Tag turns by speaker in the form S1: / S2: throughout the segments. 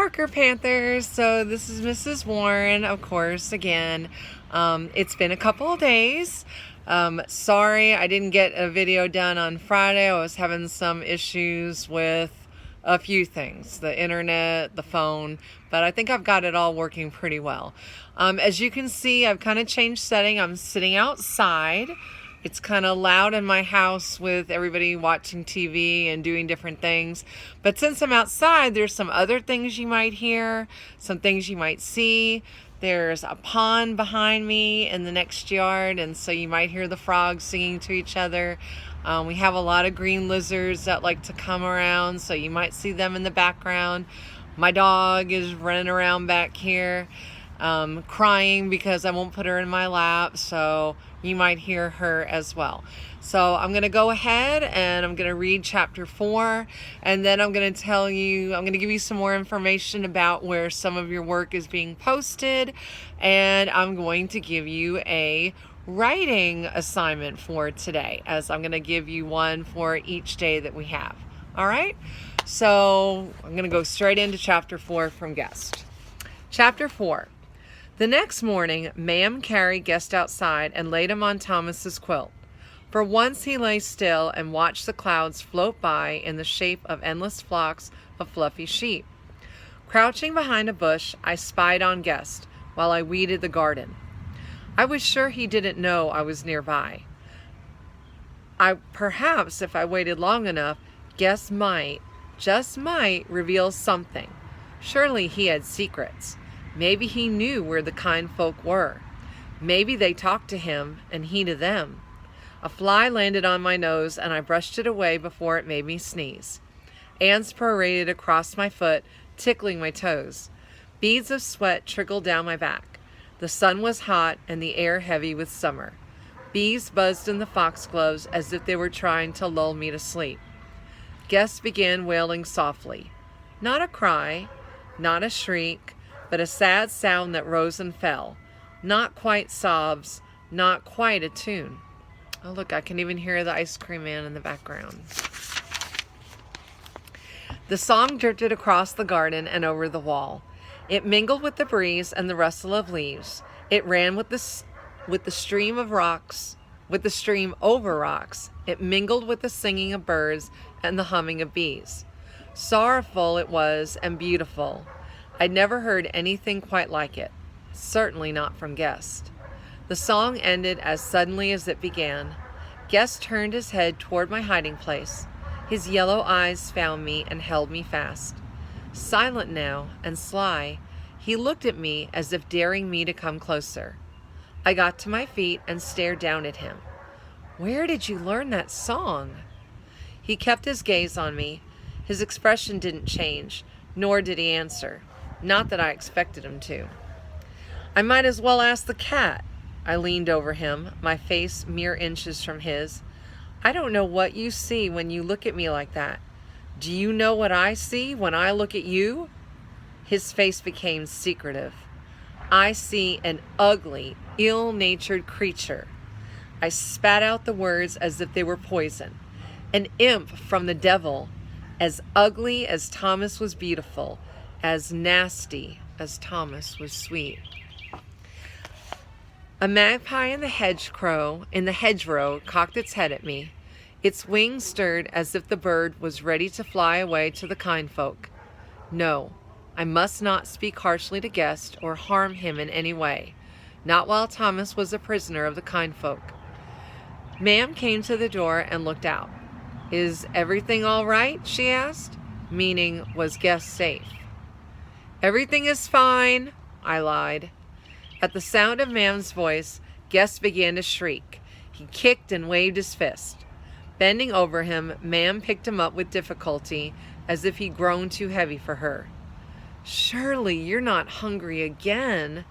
S1: Parker Panthers. So this is Mrs. Warren, of course, again. It's been a couple of days. Sorry I didn't get a video done on Friday. I was having some issues with a few things, the internet, the phone, but I think I've got it all working pretty well. As you can see, I've kind of changed setting. I'm sitting outside. It's kind of loud in my house with everybody watching TV and doing different things. But since I'm outside, there's some other things you might hear, some things you might see. There's a pond behind me in the next yard, and so you might hear the frogs singing to each other. We have a lot of green lizards that like to come around, so you might see them in the background. My dog is running around back here, crying because I won't put her in my lap, so you might hear her as well. So I'm going to go ahead and I'm going to read chapter 4, and then I'm going to give you some more information about where some of your work is being posted, and I'm going to give you a writing assignment for today, as I'm going to give you one for each day that we have. All right? So I'm going to go straight into chapter 4 from Guest. Chapter 4. The next morning, Ma'am carried Guest outside and laid him on Thomas's quilt. For once he lay still and watched the clouds float by in the shape of endless flocks of fluffy sheep. Crouching behind a bush, I spied on Guest while I weeded the garden. I was sure he didn't know I was nearby. Perhaps if I waited long enough, Guest might, just might, reveal something. Surely he had secrets. Maybe he knew where the kind folk were. Maybe they talked to him and he to them. A fly landed on my nose and I brushed it away before it made me sneeze. Ants paraded across my foot, tickling my toes. Beads of sweat trickled down my back. The sun was hot and the air heavy with summer. Bees buzzed in the foxgloves as if they were trying to lull me to sleep. Guest began wailing softly. Not a cry, not a shriek, but a sad sound that rose and fell. Not quite sobs, not quite a tune. Oh, look, I can even hear the ice cream man in the background. The song drifted across the garden and over the wall. It mingled with the breeze and the rustle of leaves. It ran with the stream of rocks, with the stream over rocks. It mingled with the singing of birds and the humming of bees. Sorrowful it was and beautiful. I'd never heard anything quite like it, certainly not from Guest. The song ended as suddenly as it began. Guest turned his head toward my hiding place. His yellow eyes found me and held me fast. Silent now and sly, he looked at me as if daring me to come closer. I got to my feet and stared down at him. Where did you learn that song? He kept his gaze on me. His expression didn't change, nor did he answer. Not that I expected him to. I might as well ask the cat. I leaned over him, my face mere inches from his. I don't know what you see when you look at me like that. Do you know what I see when I look at you? His face became secretive. I see an ugly, ill-natured creature. I spat out the words as if they were poison. An imp from the devil, as ugly as Thomas was beautiful, as nasty as Thomas was sweet. A magpie in the hedgerow cocked its head at me. Its wings stirred as if the bird was ready to fly away to the kind folk. No, I must not speak harshly to Guest or harm him in any way, not while Thomas was a prisoner of the kind folk. Ma'am came to the door and looked out. Is everything all right? She asked, meaning was Guest safe? Everything is fine, I lied. At the sound of Ma'am's voice, Guest began to shriek. He kicked and waved his fist. Bending over him, Ma'am picked him up with difficulty, as if he'd grown too heavy for her. Surely you're not hungry again.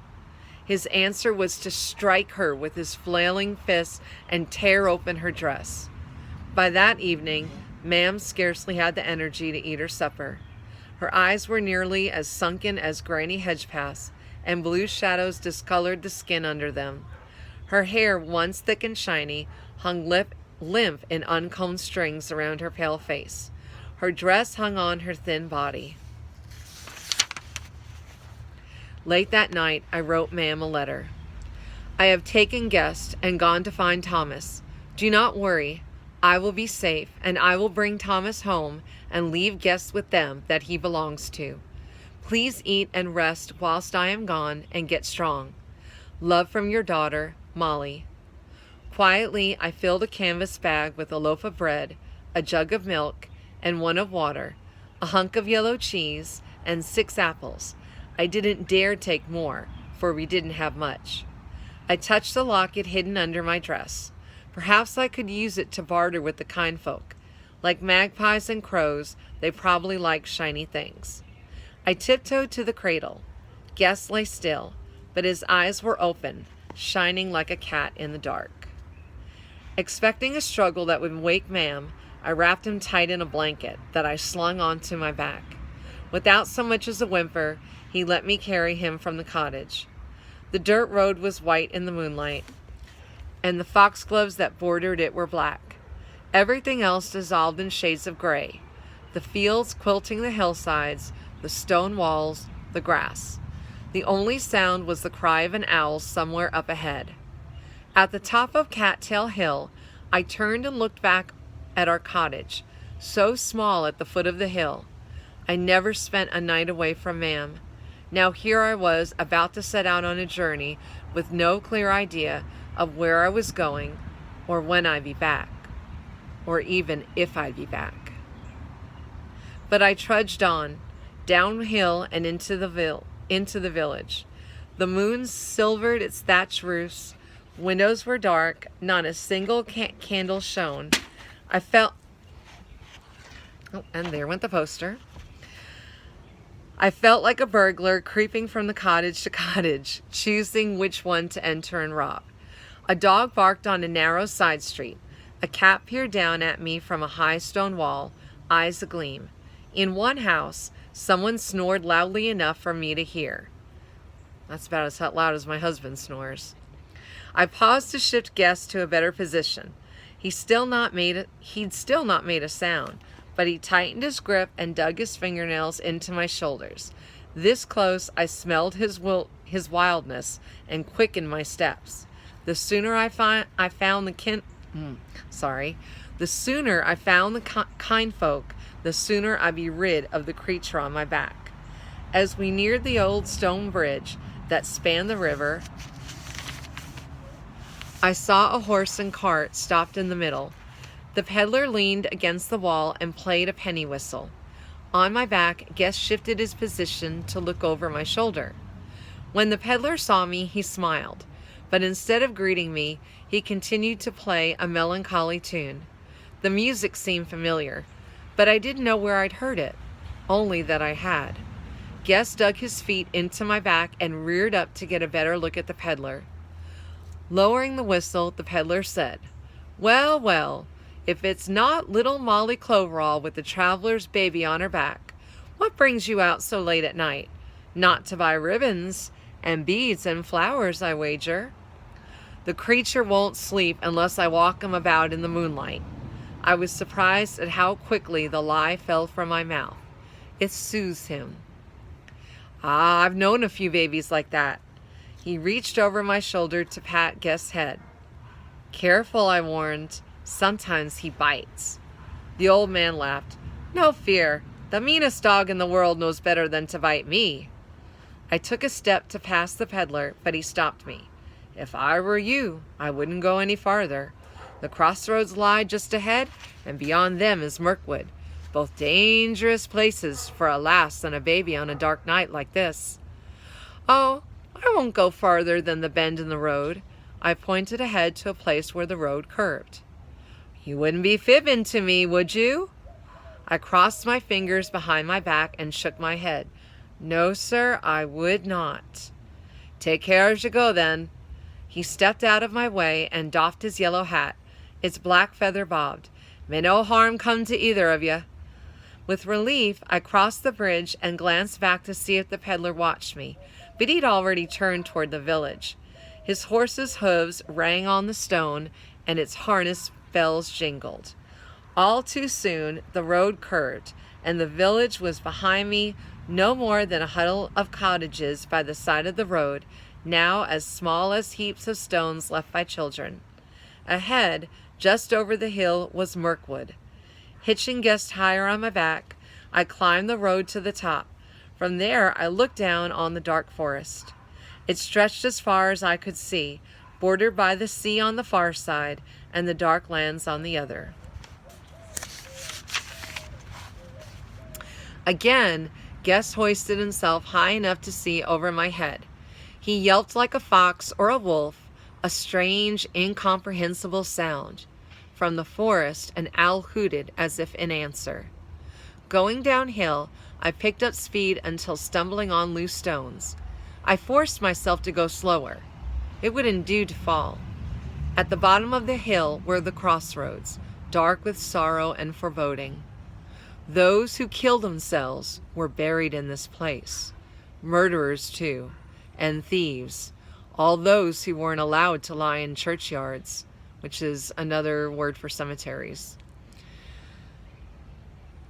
S1: His answer was to strike her with his flailing fists and tear open her dress. By that evening, Ma'am scarcely had the energy to eat her supper. Her eyes were nearly as sunken as Granny Hedgepath's, and blue shadows discolored the skin under them. Her hair, once thick and shiny, hung limp in uncombed strings around her pale face. Her dress hung on her thin body. Late that night, I wrote ma'am a letter. I have taken guest and gone to find Thomas. Do not worry. I will be safe, and I will bring Thomas home and leave guests with them that he belongs to. Please eat and rest whilst I am gone, and get strong. Love from your daughter, Molly. Quietly, I filled a canvas bag with a loaf of bread, a jug of milk, and one of water, a hunk of yellow cheese, and 6 apples. I didn't dare take more, for we didn't have much. I touched the locket hidden under my dress. Perhaps I could use it to barter with the kind folk. Like magpies and crows, they probably like shiny things. I tiptoed to the cradle. Guest lay still, but his eyes were open, shining like a cat in the dark. Expecting a struggle that would wake ma'am, I wrapped him tight in a blanket that I slung onto my back. Without so much as a whimper, he let me carry him from the cottage. The dirt road was white in the moonlight, and the foxgloves that bordered it were black. Everything else dissolved in shades of gray. The fields quilting the hillsides, the stone walls, the grass. The only sound was the cry of an owl somewhere up ahead. At the top of Cattail Hill, I turned and looked back at our cottage, so small at the foot of the hill. I never spent a night away from ma'am. Now here I was about to set out on a journey with no clear idea of where I was going, or when I'd be back, or even if I'd be back. But I trudged on, downhill and into the village. The moon silvered its thatched roofs. Windows were dark. Not a single candle shone. I felt... Oh, and there went the poster. I felt like a burglar creeping from the cottage to cottage, choosing which one to enter and rob. A dog barked on a narrow side street. A cat peered down at me from a high stone wall, eyes agleam. In one house, someone snored loudly enough for me to hear. That's about as loud as my husband snores. I paused to shift guest to a better position. He'd still not made a sound, but he tightened his grip and dug his fingernails into my shoulders. This close, I smelled his wildness and quickened my steps. The sooner I found the kind folk, the sooner I'd be rid of the creature on my back. As we neared the old stone bridge that spanned the river, I saw a horse and cart stopped in the middle. The peddler leaned against the wall and played a penny whistle. On my back, Guest shifted his position to look over my shoulder. When the peddler saw me, he smiled, but instead of greeting me, he continued to play a melancholy tune. The music seemed familiar, but I didn't know where I'd heard it, only that I had. Guest dug his feet into my back and reared up to get a better look at the peddler. Lowering the whistle, the peddler said, "Well, well, if it's not little Molly Cloverall with the traveler's baby on her back, what brings you out so late at night? Not to buy ribbons and beads and flowers, I wager. The creature won't sleep unless I walk him about in the moonlight." I was surprised at how quickly the lie fell from my mouth. It soothes him. Ah, I've known a few babies like that. He reached over my shoulder to pat Guest's head. Careful, I warned. Sometimes he bites. The old man laughed. No fear. The meanest dog in the world knows better than to bite me. I took a step to pass the peddler, but he stopped me. If I were you, I wouldn't go any farther. The crossroads lie just ahead, and beyond them is Mirkwood. Both dangerous places for a lass and a baby on a dark night like this. Oh, I won't go farther than the bend in the road. I pointed ahead to a place where the road curved. You wouldn't be fibbing to me, would you? I crossed my fingers behind my back and shook my head. No, sir, I would not. Take care as you go, then. He stepped out of my way and doffed his yellow hat. Its black feather bobbed. May no harm come to either of you. With relief, I crossed the bridge and glanced back to see if the peddler watched me, but he'd already turned toward the village. His horse's hooves rang on the stone, and its harness bells jingled. All too soon, the road curved, and the village was behind me, no more than a huddle of cottages by the side of the road, now as small as heaps of stones left by children. Ahead, just over the hill, was Mirkwood. Hitching Guest higher on my back, I climbed the road to the top. From there, I looked down on the dark forest. It stretched as far as I could see, bordered by the sea on the far side and the dark lands on the other. Again, Guest hoisted himself high enough to see over my head. He yelped like a fox or a wolf, a strange, incomprehensible sound. From the forest, an owl hooted as if in answer. Going downhill, I picked up speed until stumbling on loose stones. I forced myself to go slower. It wouldn't do to fall. At the bottom of the hill were the crossroads, dark with sorrow and foreboding. Those who killed themselves were buried in this place. Murderers, too, and thieves. All those who weren't allowed to lie in churchyards, which is another word for cemeteries.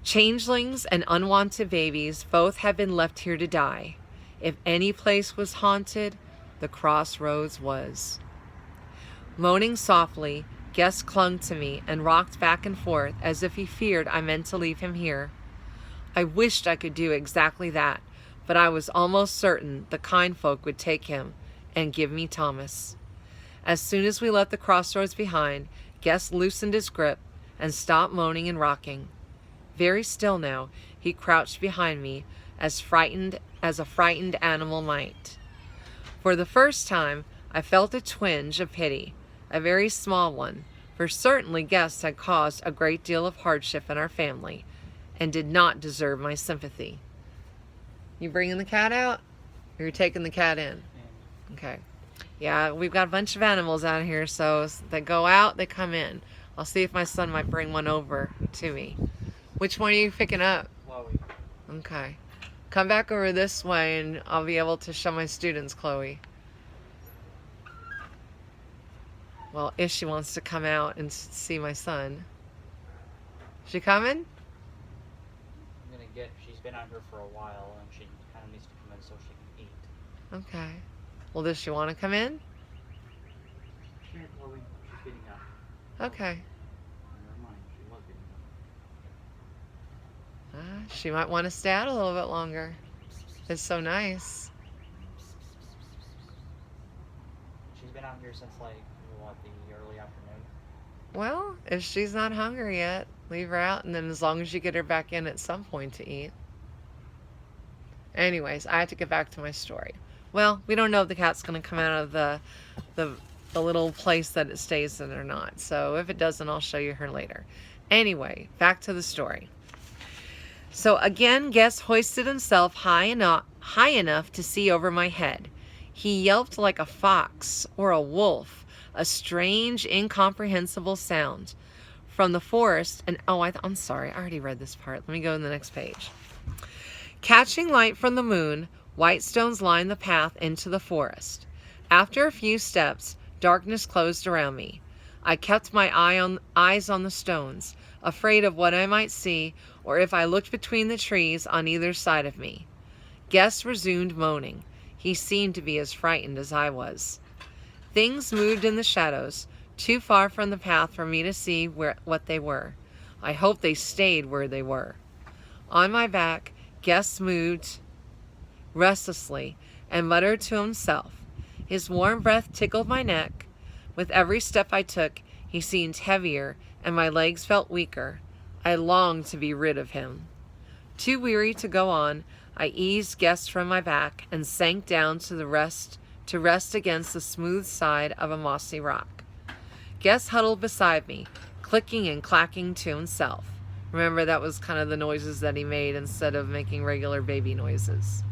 S1: Changelings and unwanted babies both have been left here to die. If any place was haunted, the crossroads was. Moaning softly, Guest clung to me and rocked back and forth as if he feared I meant to leave him here. I wished I could do exactly that, but I was almost certain the kind folk would take him and give me Thomas. As soon as we left the crossroads behind, Guest loosened his grip and stopped moaning and rocking. Very still now, he crouched behind me, as frightened as a frightened animal might. For the first time, I felt a twinge of pity, a very small one, for certainly Guest had caused a great deal of hardship in our family, and did not deserve my sympathy. You bringing the cat out? Or you're taking the cat in? Okay. Yeah, we've got a bunch of animals out here, so they go out, they come in. I'll see if my son might bring one over to me. Which one are you picking up?
S2: Chloe.
S1: Okay. Come back over this way and I'll be able to show my students Chloe. Well, if she wants to come out and see my son. She coming?
S2: She's been out here for a while and she kind of needs to come in so she can eat.
S1: Okay. Well, does she want to come in?
S2: Sure, Chloe. She's getting up.
S1: Okay.
S2: Never mind. She was getting up.
S1: She might want to stay out a little bit longer. It's so nice.
S2: She's been out here since the early afternoon.
S1: Well, if she's not hungry yet, leave her out, and then as long as you get her back in at some point to eat. Anyways, I have to get back to my story. Well, we don't know if the cat's going to come out of the little place that it stays in or not. So if it doesn't, I'll show you her later. Anyway, back to the story. So again, Guest hoisted himself high enough to see over my head. He yelped like a fox or a wolf, a strange, incomprehensible sound. From the forest, and I'm sorry, I already read this part. Let me go to the next page. Catching light from the moon, white stones lined the path into the forest. After a few steps, darkness closed around me. I kept my eyes on the stones, afraid of what I might see, or if I looked between the trees on either side of me. Guest resumed moaning. He seemed to be as frightened as I was. Things moved in the shadows, too far from the path for me to see what they were. I hoped they stayed where they were. On my back, Guest moved restlessly and muttered to himself. His warm breath tickled my neck. With every step I took, he seemed heavier and my legs felt weaker. I longed to be rid of him. Too weary to go on, I eased Guest from my back and sank down to rest against the smooth side of a mossy rock. Guest huddled beside me, clicking and clacking to himself. Remember, that was kind of the noises that he made instead of making regular baby noises.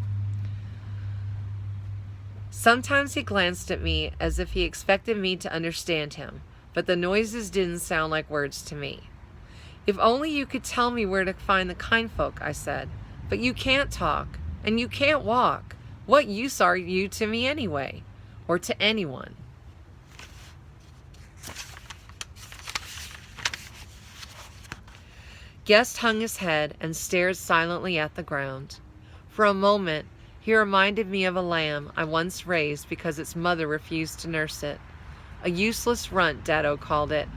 S1: Sometimes he glanced at me as if he expected me to understand him, but the noises didn't sound like words to me. If only you could tell me where to find the kind folk, I said. But you can't talk, and you can't walk. What use are you to me anyway, or to anyone? Guest hung his head and stared silently at the ground. For a moment, he reminded me of a lamb I once raised because its mother refused to nurse it. A useless runt, Daddo called it.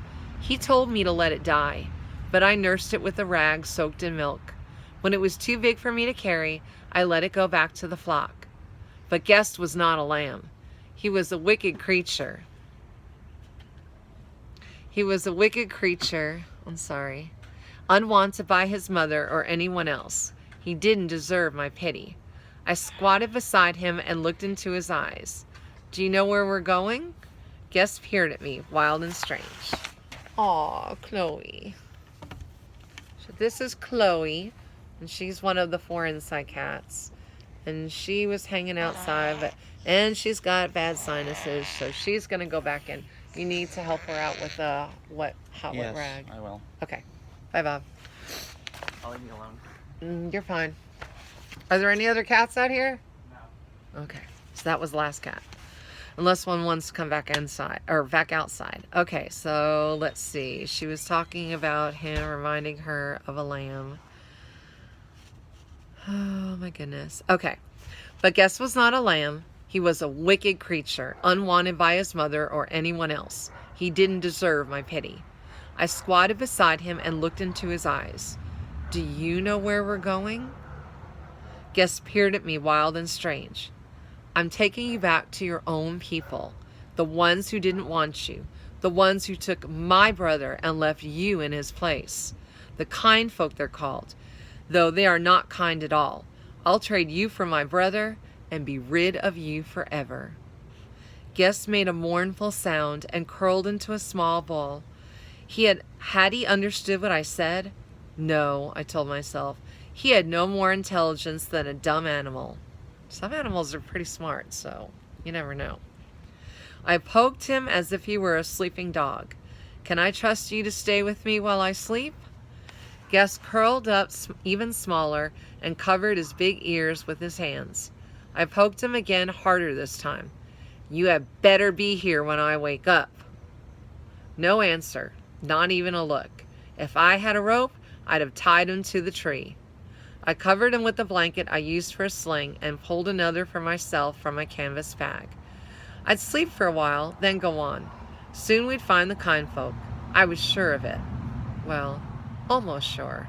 S1: He told me to let it die, but I nursed it with a rag soaked in milk. When it was too big for me to carry, I let it go back to the flock. But Guest was not a lamb. He was a wicked creature. Unwanted by his mother or anyone else. He didn't deserve my pity. I squatted beside him and looked into his eyes. Do you know where we're going? Guest peered at me, wild and strange. Aw, Chloe. So this is Chloe, and she's one of the 4 inside cats. And she was hanging outside, and she's got bad sinuses, so she's going to go back in. You need to help her out with a wet rag.
S2: I will.
S1: Okay. Bye, Bob.
S2: I'll leave you alone.
S1: You're fine. Are there any other cats out here?
S2: No.
S1: Okay. So that was the last cat. Unless one wants to come back inside or back outside. Okay, so let's see. She was talking about him reminding her of a lamb. Oh my goodness. Okay. But Guest was not a lamb. He was a wicked creature, unwanted by his mother or anyone else. He didn't deserve my pity. I squatted beside him and looked into his eyes. Do you know where we're going? Guest peered at me, wild and strange. I'm taking you back to your own people, the ones who didn't want you, the ones who took my brother and left you in his place. The kind folk they're called, though they are not kind at all. I'll trade you for my brother and be rid of you forever. Guest made a mournful sound and curled into a small ball. Had he understood what I said? No, I told myself. He had no more intelligence than a dumb animal. Some animals are pretty smart, so you never know. I poked him as if he were a sleeping dog. Can I trust you to stay with me while I sleep? Guest curled up even smaller and covered his big ears with his hands. I poked him again, harder this time. You had better be here when I wake up. No answer, not even a look. If I had a rope, I'd have tied him to the tree. I covered him with the blanket I used for a sling and pulled another for myself from my canvas bag. I'd sleep for a while, then go on. Soon we'd find the kind folk. I was sure of it. Well, almost sure.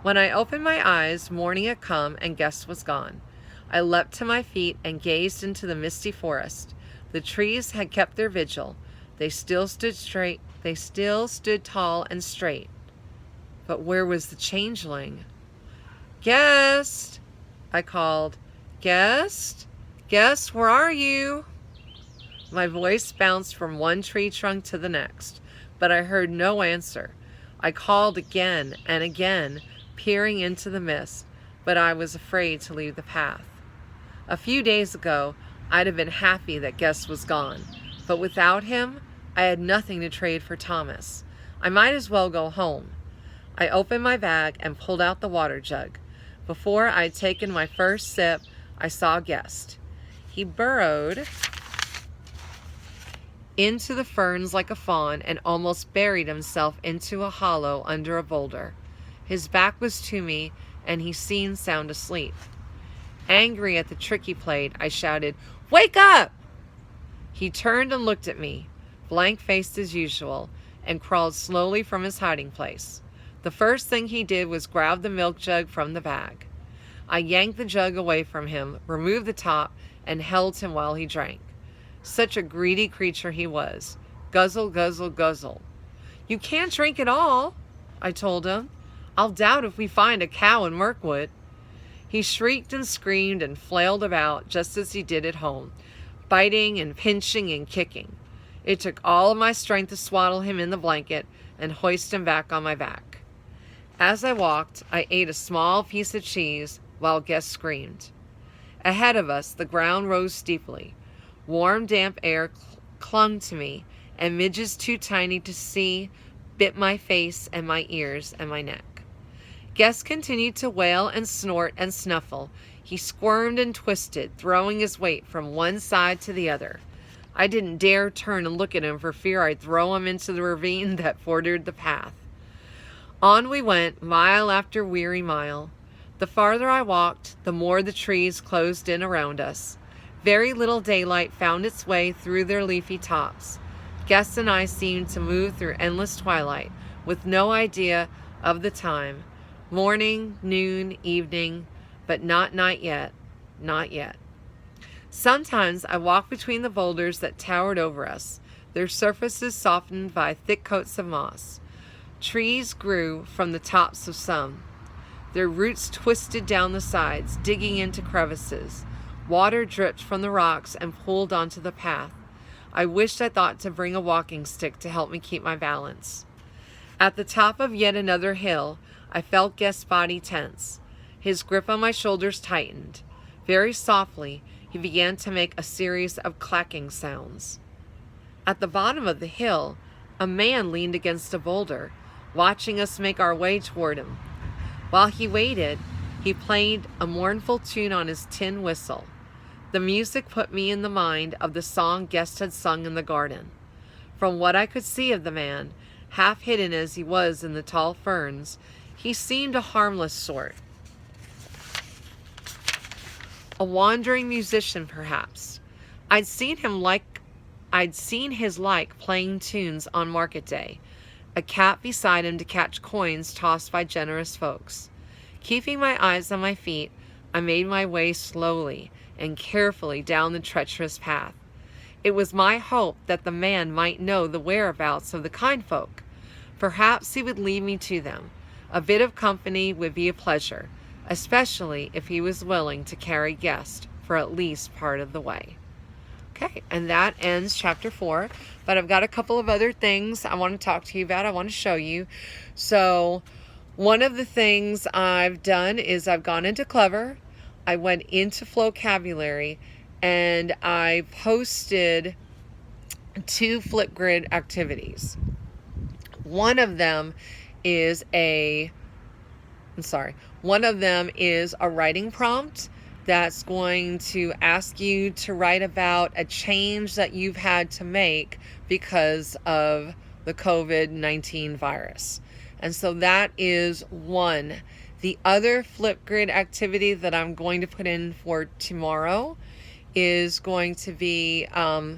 S1: When I opened my eyes, morning had come and Guest was gone. I leapt to my feet and gazed into the misty forest. The trees had kept their vigil. They still stood tall and straight. But where was the changeling? Guest, I called. Guest? Guest, where are you? My voice bounced from one tree trunk to the next, but I heard no answer. I called again and again, peering into the mist, but I was afraid to leave the path. A few days ago, I'd have been happy that Guest was gone, but without him, I had nothing to trade for Thomas. I might as well go home. I opened my bag and pulled out the water jug. Before I'd taken my first sip, I saw Guest. He burrowed into the ferns like a fawn and almost buried himself into a hollow under a boulder. His back was to me, and he seemed sound asleep. Angry at the trick he played, I shouted, "Wake up!" He turned and looked at me, blank-faced as usual, and crawled slowly from his hiding place. The first thing he did was grab the milk jug from the bag. I yanked the jug away from him, removed the top, and held him while he drank. Such a greedy creature he was. Guzzle, guzzle, guzzle. You can't drink it all, I told him. I'll doubt if we find a cow in Mirkwood. He shrieked and screamed and flailed about just as he did at home, biting and pinching and kicking. It took all of my strength to swaddle him in the blanket and hoist him back on my back. As I walked, I ate a small piece of cheese while Guest screamed. Ahead of us, the ground rose steeply. Warm, damp air clung to me, and midges too tiny to see bit my face and my ears and my neck. Guest continued to wail and snort and snuffle. He squirmed and twisted, throwing his weight from one side to the other. I didn't dare turn and look at him for fear I'd throw him into the ravine that bordered the path. On we went, mile after weary mile. The farther I walked, the more the trees closed in around us. Very little daylight found its way through their leafy tops. Guest and I seemed to move through endless twilight, with no idea of the time. Morning, noon, evening, but not night yet. Not yet. Sometimes I walked between the boulders that towered over us, their surfaces softened by thick coats of moss. Trees grew from the tops of some. Their roots twisted down the sides, digging into crevices. Water dripped from the rocks and pooled onto the path. I wished I thought to bring a walking stick to help me keep my balance. At the top of yet another hill, I felt Guest's body tense. His grip on my shoulders tightened. Very softly, he began to make a series of clacking sounds. At the bottom of the hill, a man leaned against a boulder, watching us make our way toward him. While he waited, he played a mournful tune on his tin whistle. The music put me in the mind of the song Guest had sung in the garden. From what I could see of the man, half hidden as he was in the tall ferns, he seemed a harmless sort. A wandering musician, perhaps. I'd seen his like playing tunes on market day, a cat beside him to catch coins tossed by generous folks. Keeping my eyes on my feet, I made my way slowly and carefully down the treacherous path. It was my hope that the man might know the whereabouts of the kind folk. Perhaps he would lead me to them. A bit of company would be a pleasure, especially if he was willing to carry Guest for at least part of the way. Okay, and that ends chapter 4, but I've got a couple of other things I want to talk to you about. I want to show you. So one of the things I've done is I've gone into Clever, I went into Flocabulary, and I posted 2 Flipgrid activities. One of them is a writing prompt that's going to ask you to write about a change that you've had to make because of the COVID-19 virus. And so that is one. The other Flipgrid activity that I'm going to put in for tomorrow is going to be a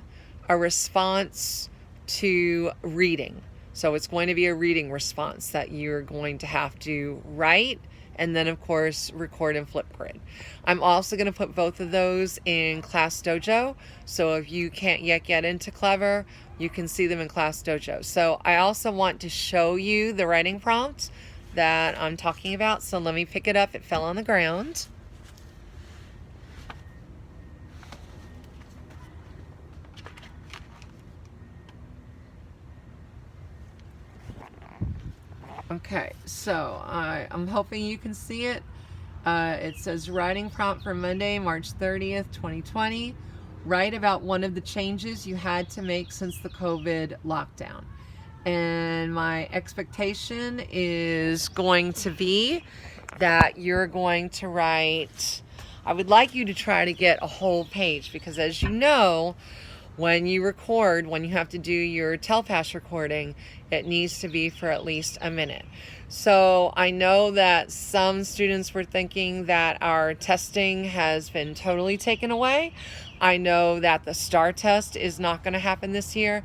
S1: response to reading. So it's going to be a reading response that you're going to have to write and then, of course, record in Flipgrid. I'm also going to put both of those in Class Dojo. So if you can't yet get into Clever, you can see them in Class Dojo. So I also want to show you the writing prompt that I'm talking about. So let me pick it up. It fell on the ground. Okay, so I'm hoping you can see it. It says writing prompt for Monday, March 30th, 2020. Write about one of the changes you had to make since the COVID lockdown. And my expectation is going to be that you're going to write, I would like you to try to get a whole page, because as you know, when you record, when you have to do your Telepass recording, it needs to be for at least a minute. So I know that some students were thinking that our testing has been totally taken away. I know that the STAR test is not going to happen this year,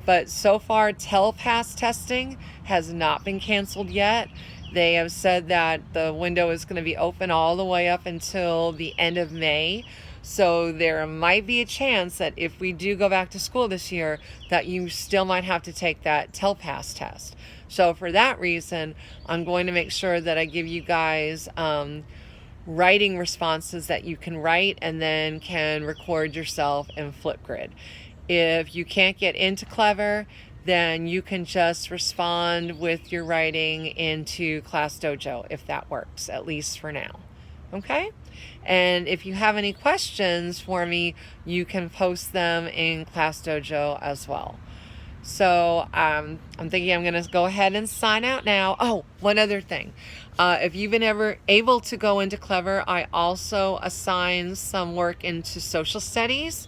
S1: but so far Telepass testing has not been canceled yet. They have said that the window is going to be open all the way up until the end of May. So there might be a chance that if we do go back to school this year, that you still might have to take that Telepass test. So for that reason, I'm going to make sure that I give you guys writing responses that you can write and then can record yourself in Flipgrid. If you can't get into Clever, then you can just respond with your writing into Class Dojo, if that works, at least for now. Okay? And if you have any questions for me, you can post them in Class Dojo as well. So I'm thinking I'm going to go ahead and sign out now. Oh, one other thing. If you've been ever able to go into Clever, I also assign some work into social studies.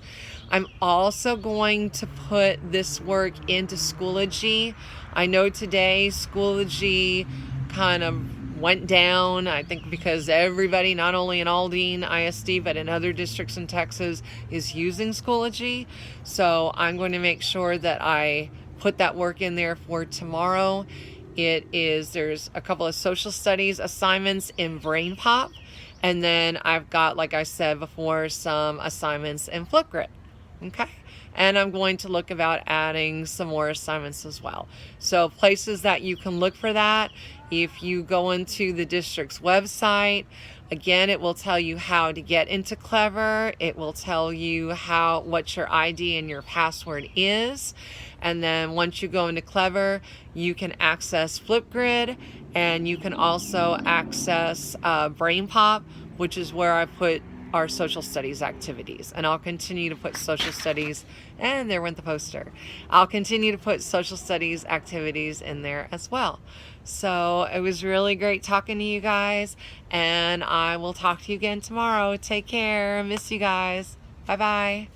S1: I'm also going to put this work into Schoology. I know today Schoology kind of went down. I think because everybody, not only in Aldine ISD, but in other districts in Texas, is using Schoology. So I'm going to make sure that I put that work in there for tomorrow. There's a couple of social studies assignments in BrainPop. And then I've got, like I said before, some assignments in Flipgrid. Okay. And I'm going to look about adding some more assignments as well. So places that you can look for that, if you go into the district's website, again, it will tell you how to get into Clever. It will tell you what your ID and your password is. And then once you go into Clever, you can access Flipgrid, and you can also access BrainPop, which is where I put our social studies activities. And I'll continue to put social studies, and there went the poster. I'll continue to put social studies activities in there as well. So it was really great talking to you guys, and I will talk to you again tomorrow. Take care. Miss you guys. Bye-bye.